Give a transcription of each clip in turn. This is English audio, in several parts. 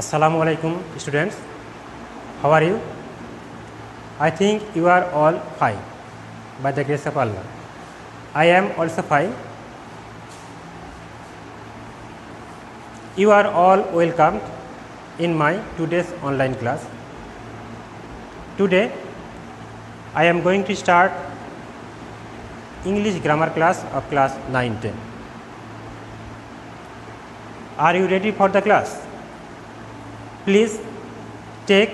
Assalamu alaikum students, how are you? I think you are all fine by the grace of Allah. I am also fine. You are all welcomed in my today's online class. Today I am going to start English grammar class of class 9-10. Are you ready for the class? Please take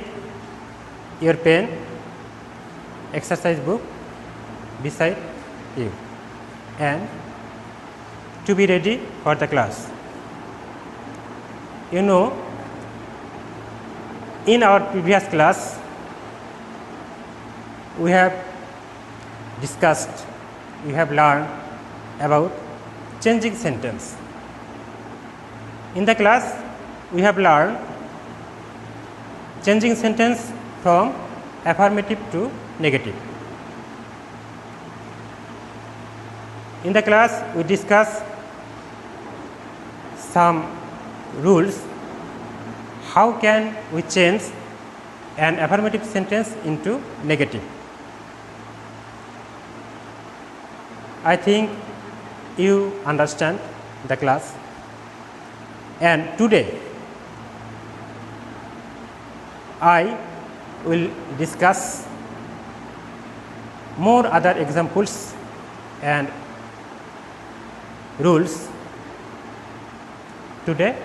your pen, exercise book beside you and to be ready for the class. You know, in our previous class we have discussed, we have learned about changing sentence. In the class we have learned changing sentence from affirmative to negative. In the class we discuss some rules, how can we change an affirmative sentence into negative. I think you understand the class, and today I will discuss more other examples and rules. Today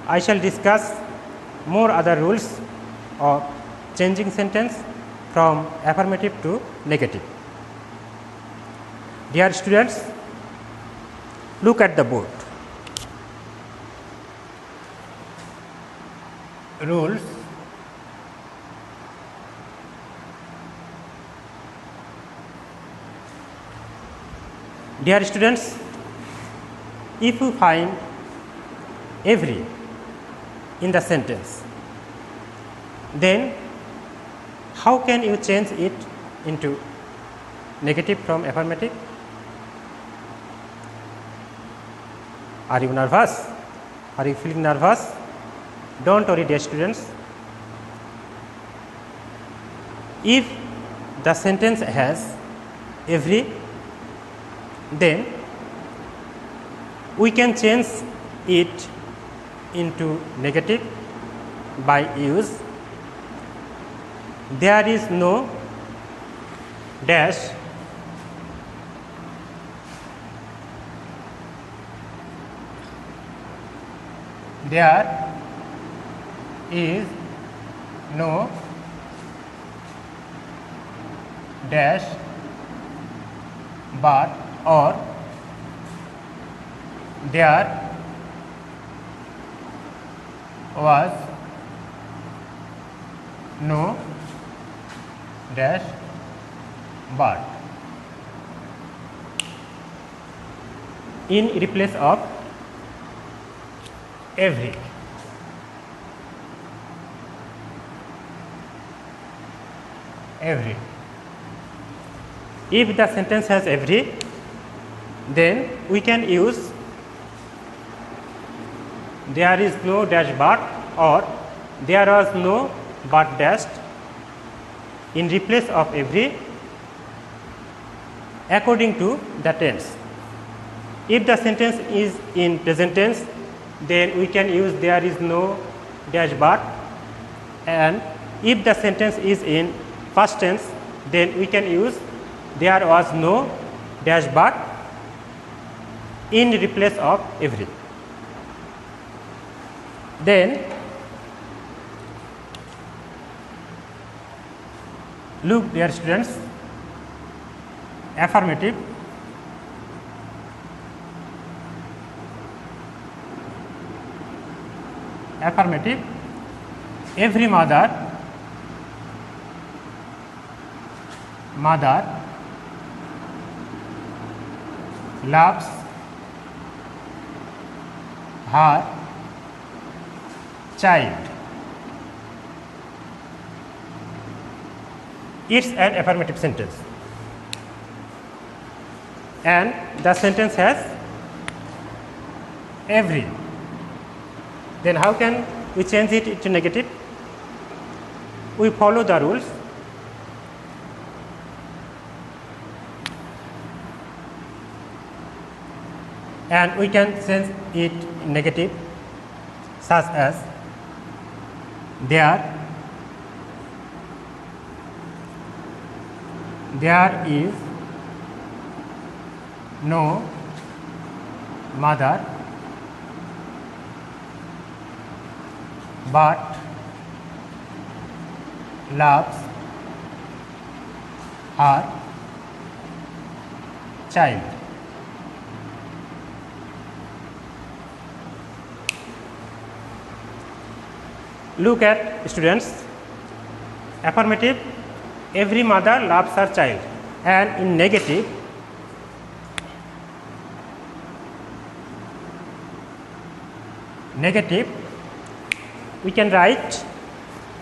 I shall discuss more other rules of changing sentence from affirmative to negative. Dear students, look at the board. Rules. Dear students, if you find every in the sentence, then how can you change it into negative from affirmative? Are you nervous? Are you feeling nervous? Don't worry, dear students. If the sentence has every, then we can change it into negative by use there is no dash, there is no dash but, or there was no dash but. In replace of every. Every. If the sentence has every, then we can use there is no dash but or there was no but dashed in replace of every according to the tense. If the sentence is in present tense, then we can use there is no dash but, and if the sentence is in past tense, then we can use there was no dash but in replace of every. Then look, dear students, affirmative, affirmative, every mother loves her child. It's an affirmative sentence and the sentence has every. Then how can we change it to negative? We follow the rules. And we can change it negative, such as there is no mother but loves her child. Look at students. Affirmative, every mother loves her child, and in negative, we can write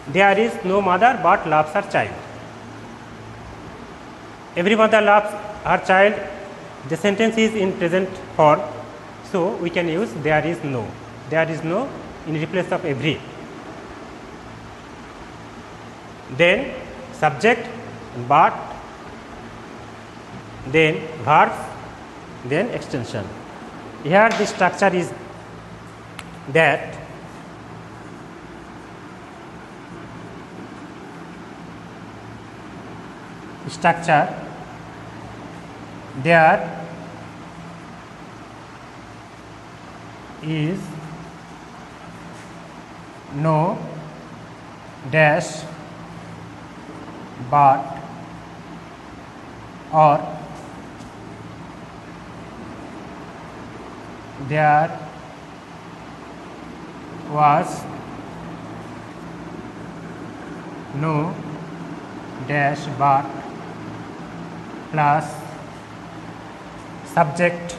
there is no mother but loves her child. Every mother loves her child. The sentence is in present form, so we can use there is no. There is no in replace of every. Then subject, but, then verbs, then extension. Here the structure is that there is no dash but or there was no dash but plus subject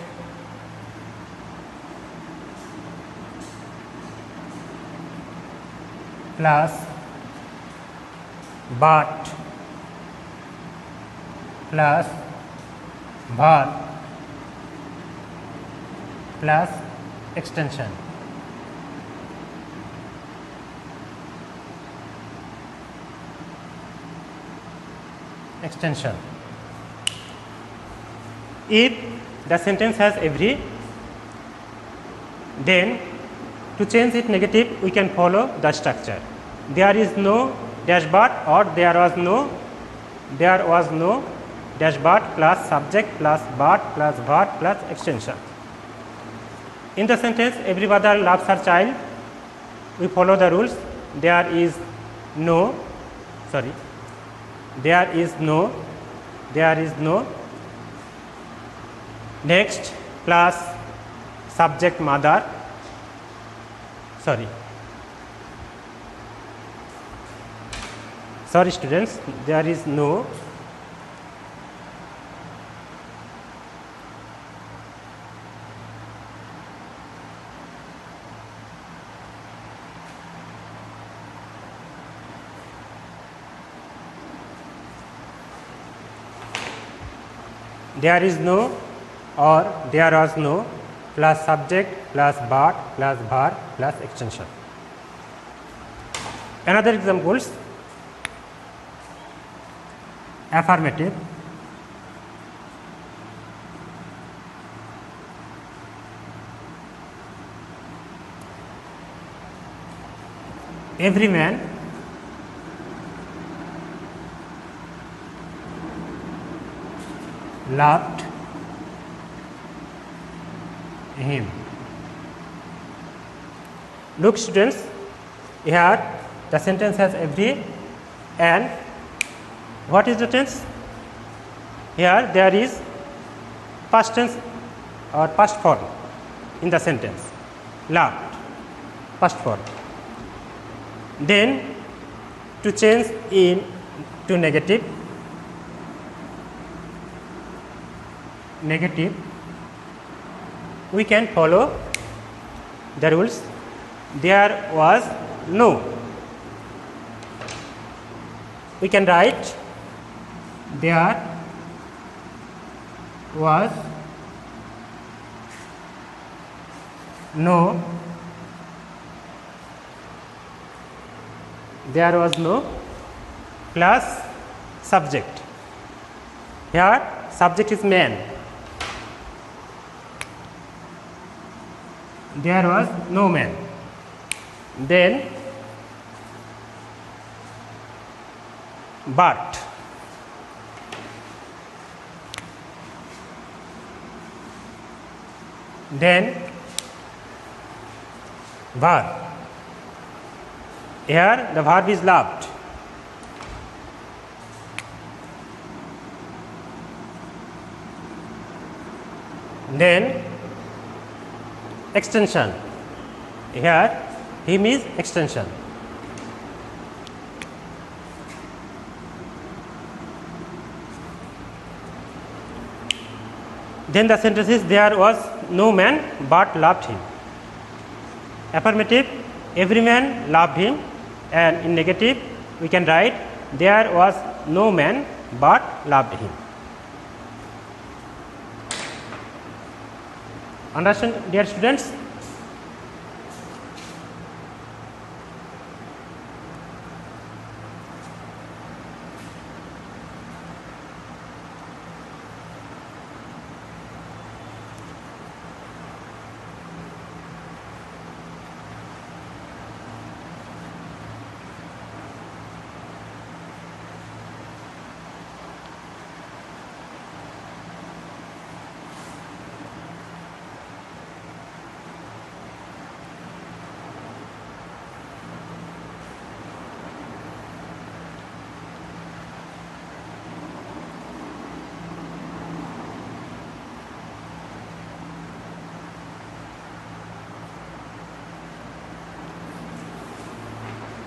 plus but plus verb plus extension. If the sentence has every, then to change it negative we can follow the structure. There is no dash but or there was no dash but plus subject plus but plus verb plus extension. In the sentence every mother loves her child, we follow the rules. There is no next plus subject mother sorry students, there is no there is no or there was no plus subject plus but plus verb plus extension. Another examples: affirmative, every man loved him. Look students, here the sentence has every, and what is the tense? Here there is past tense or past form in the sentence, loved, past form. Then to change in to negative, we can follow the rules. There was no, we can write there was no there was no plus subject. Here subject is man. There was no man. Then but. Then verb. Here the verb is loved. Then extension. Here him is extension. Then the sentence is there was no man but loved him. Affirmative, every man loved him, and in negative we can write there was no man but loved him. Understand, dear students?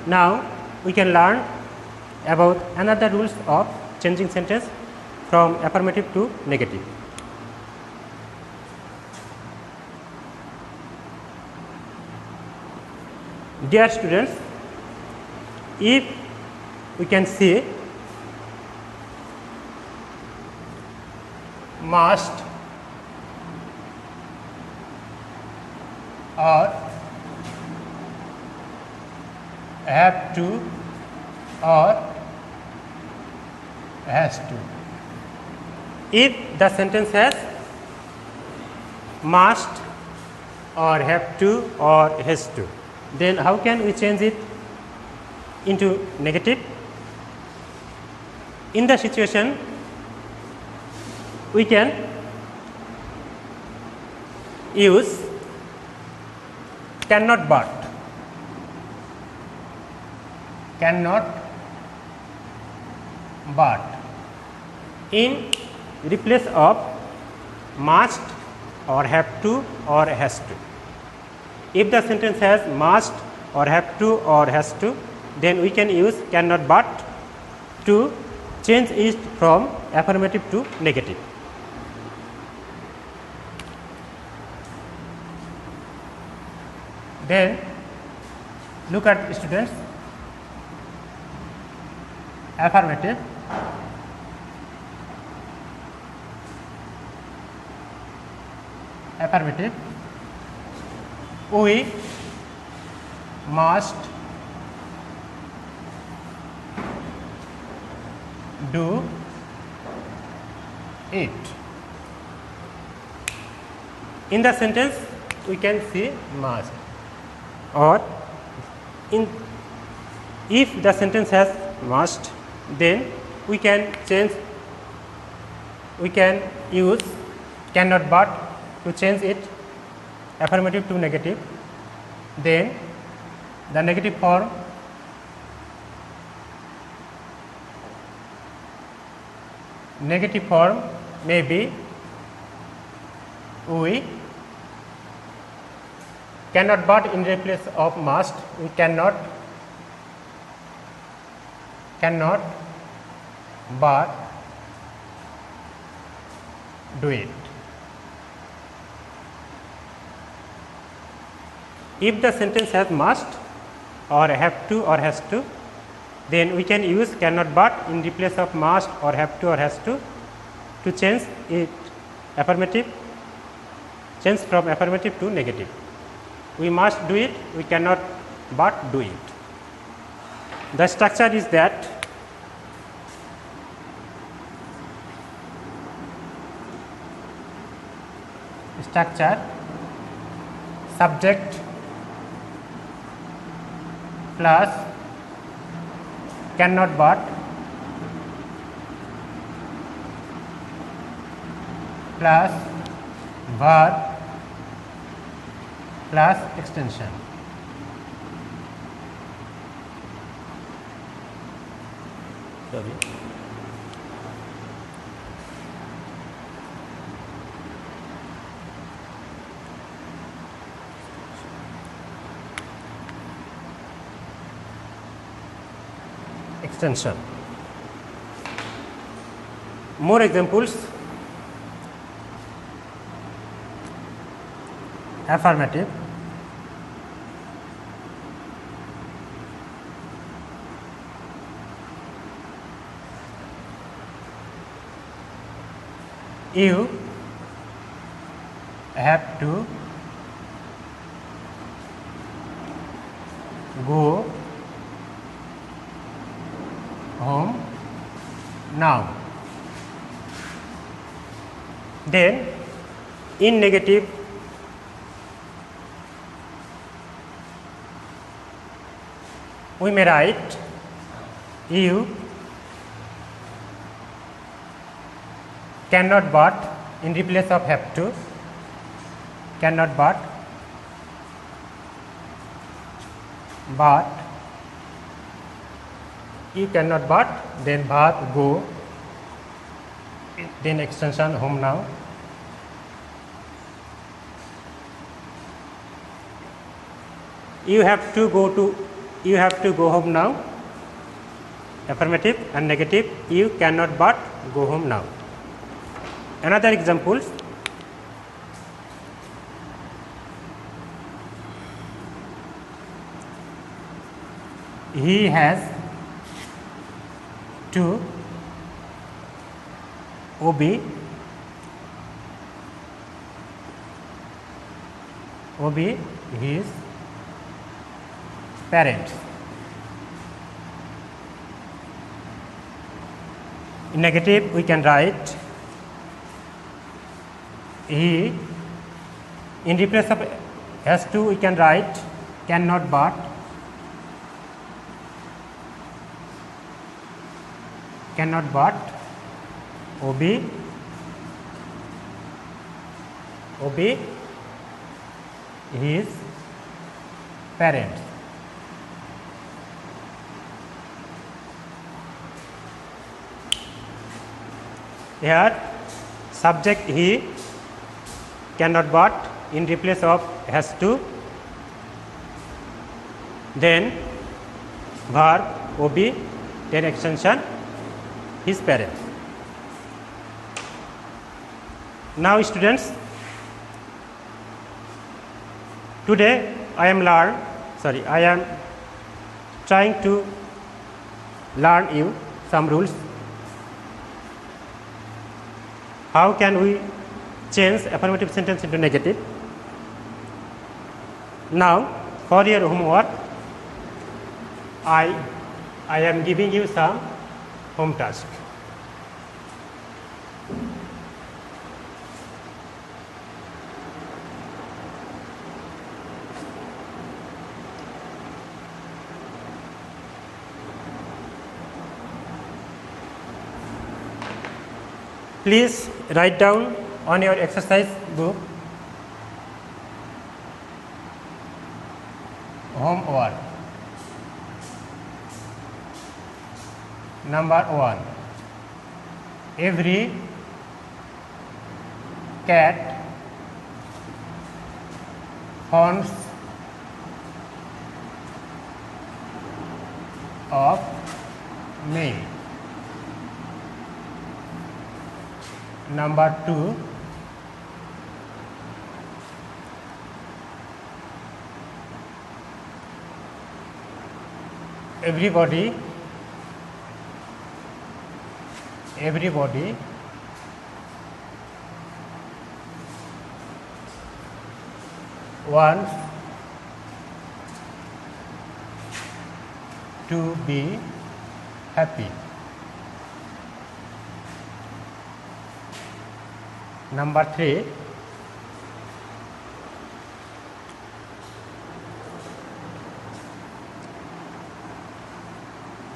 Now we can learn about another rules of changing sentence from affirmative to negative. Dear students, if we can say must or have to or has to. If the sentence has must or have to or has to, then how can we change it into negative? In the situation, we can use cannot but. Cannot but in replace of must or have to or has to. If the sentence has must or have to or has to, then we can use cannot but to change it from affirmative to negative. Then look at students. Affirmative, affirmative, we must do it. In the sentence we can see must, or in if the sentence has must, then we can change, we can use cannot but to change it affirmative to negative. Then the negative form may be we cannot but in replace of must, we cannot but do it. If the sentence has must or have to or has to, then we can use cannot but in replace of must or have to or has to change it affirmative, change from affirmative to negative. We must do it, we cannot but do it. The structure is that structure subject plus cannot but plus verb plus extension. Sorry. Extension. More examples. Affirmative. You have to go home now. Then in negative, we may write you cannot but in replace of have to, cannot but you cannot but then verb go, then extension home now. You have to go home now. Affirmative and negative, you cannot but go home now. Another example, he has to obey his parents. In negative, we can write he, in replace of has to, we can write cannot but obey his parents. Here subject he, cannot but in replace of has to, then verb obey, then extension his parents. Now students, today I am trying to learn you some rules. How can we change affirmative sentence into negative? Now for your homework, I am giving you some home task. Please write down on your exercise book homework. Number 1, every cat haunts of me. Number 2, everybody wants to to be happy. Number 3,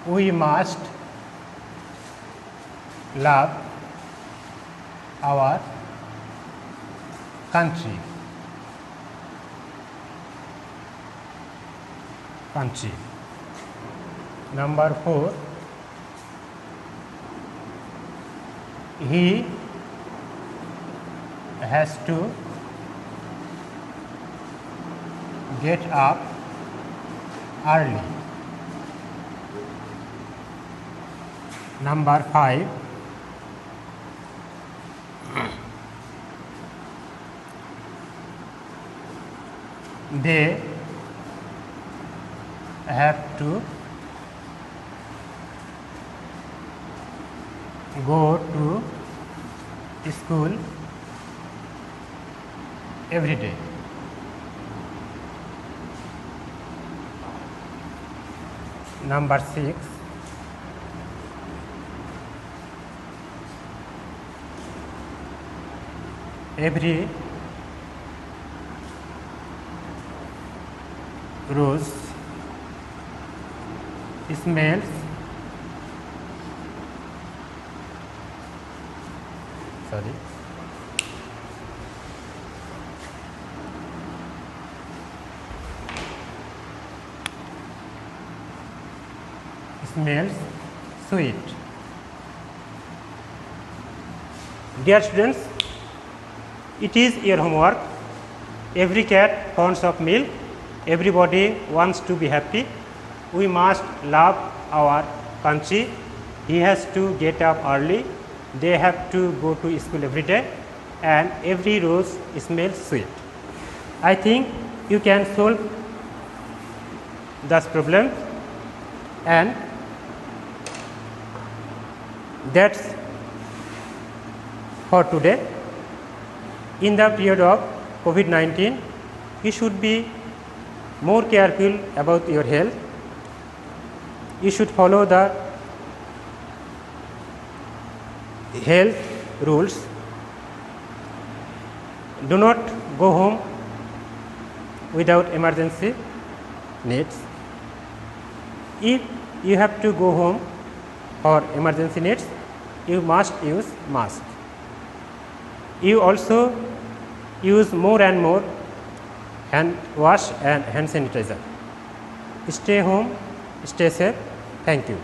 we must love our country. Number 4, he has to get up early. Number 5, they have to go to school every day. Number 6, every rose smells sweet. Dear students, it is your homework. Every cat wants of milk. Everybody wants to be happy. We must love our country. He has to get up early. They have to go to school every day, and every rose smells sweet. I think you can solve this problem, and that's for today. In the period of COVID-19, you should be more careful about your health. You should follow the health rules. Do not go home without emergency needs. If you have to go home for emergency needs, you must use mask. You also use more and more hand wash and hand sanitizer. Stay home, stay safe. Thank you.